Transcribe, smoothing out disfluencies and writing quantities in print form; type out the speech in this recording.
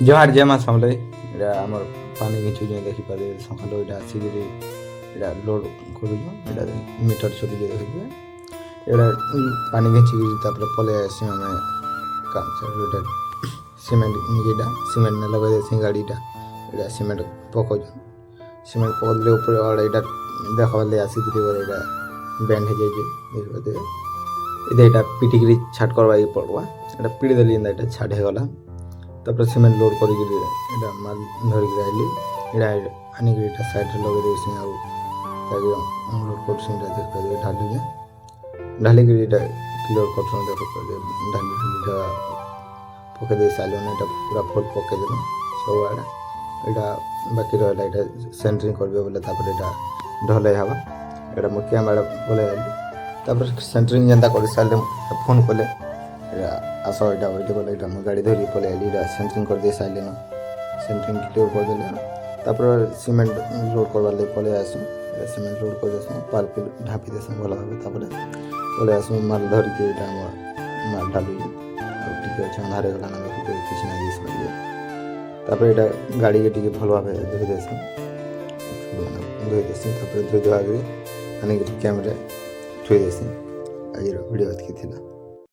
ଜୁହାର ଜୟ ମା ସମଲେଇ। ଏଇଟା ଆମର ପାଣି ଘିଞ୍ଚୁଛୁ ଦେଖିପାରିବେ ସକାଳୁ ଏଇଟା ଆସିକିରି ଏଇଟା ଲୋଡ଼ କରୁଛୁ। ଏଇଟା ମିଟର ଚଲିକି ଦେଖିବେ ଏଇଟା ପାଣି ଘିଞ୍ଚିକିରି ତାପରେ ପଳେଇ ଆସି ଆମେ କାମ ଏଇଟା ସିମେଣ୍ଟ ଇଏଟା ସିମେଣ୍ଟ ନା ଲଗାଇ ଦେସି ଗାଡ଼ିଟା ଏଇଟା ସିମେଣ୍ଟ ପକାଉଛୁ। ସିମେଣ୍ଟ ପକାଇଲେ ଉପରେ ଏଇଟା ଦେଖବାର୍ ଆସିଥିଲି ବୋଲେ ଏଇଟା ବେଣ୍ଡ ହେଇଯାଇଛି ଦେଖିପାରିବେ। ଏଇଟା ପିଟିକିରି ଛାଟ କରବାକେ ପଡ଼ବା। ଏଇଟା ପିଟି ଦେଲି ଏଇଟା ଛାଟ ହେଇଗଲା। ତାପରେ ସିମେଣ୍ଟ ଲୋଡ଼ କରିକିରି ଏଇଟା ମାଲ ଧରିକି ଆଇଲି। ଏଇଟା ଆଣିକିରି ଏଇଟା ସାଇଡ଼ରେ ଲଗେଇ ଦେଇସି ଆଉ ତାକେ ଅନଲୋଡ଼ କରୁଛି। ଏଇଟା ଦେଖିପାରିବେ ଢାଲିକି ଢାଲିକିରି ଏଇଟା କ୍ଲିୟର କରୁଛନ୍ତି ଦେଖିପାରିବେ। ଢାଲି ଢାଲିଟା ପକେଇ ଦେଇ ସାରିଲୁଣି। ଏଇଟା ପୁରା ଫୁଲ୍ ପକେଇ ଦେଲୁ ସବୁଆଡ଼େ। ଏଇଟା ବାକି ରହିଲା ଏଇଟା ସେଣ୍ଟରିଂ କରିବେ ବୋଲେ ତାପରେ ଏଇଟା ଢଲେଇ ହେବା। ଏଇଟା ମୁଁ କ୍ୟାମେରା ପଳେଇ ଆଇଲି। ତାପରେ ସେଣ୍ଟରିଂ ଯେନ୍ତା କରିସାରିଲେ ଫୋନ୍ କଲେ ଏଇଟା ଆସ ଏଇଟା ବୋଇଲେ ବୋଲେ ଏଇଟା ମୁଁ ଗାଡ଼ି ଧରିକି ପଳେଇ ଆଇଲି। ଏଇଟା ସେଣ୍ଟରିଂ କରିଦେଇ ସାରିଲେନ ସେଣ୍ଟରିଂ କ୍ଲିୟର କରିଦେଲେ ତାପରେ ସିମେଣ୍ଟ ଲୋଡ଼ କରବାର୍ ଲାଗି ପଳେଇ ଆସୁ। ସିମେଣ୍ଟ ଲୋଡ଼ କରିଦେସୁଁ ପାର୍କ ଢାପି ଦେସୁଁ ଭଲ ଭାବେ। ତାପରେ ପଳେଇ ଆସୁ ମାଲ ଧରିକି ଏଇଟା ଆମର ମାଲ ଢାଲୁଛୁ। ଆଉ ଟିକେ ଅଛି ଅନ୍ଧାର ହେଇଗଲାନ ଦେଖିକି କିଛି ନାହିଁ ଦିଶିପାରିବେ। ତାପରେ ଏଇଟା ଗାଡ଼ିକେ ଟିକେ ଭଲ ଭାବେ ଧୋଇ ଦେସୁଁ ତାପରେ ଧୋଇ ଧୁଆକରି ଆଣିକିରି କ୍ୟାମେରା ଥୋଇ ଦେସି। ଆଜିର ଭିଡ଼ିଓ ଏତିକି ଥିଲା।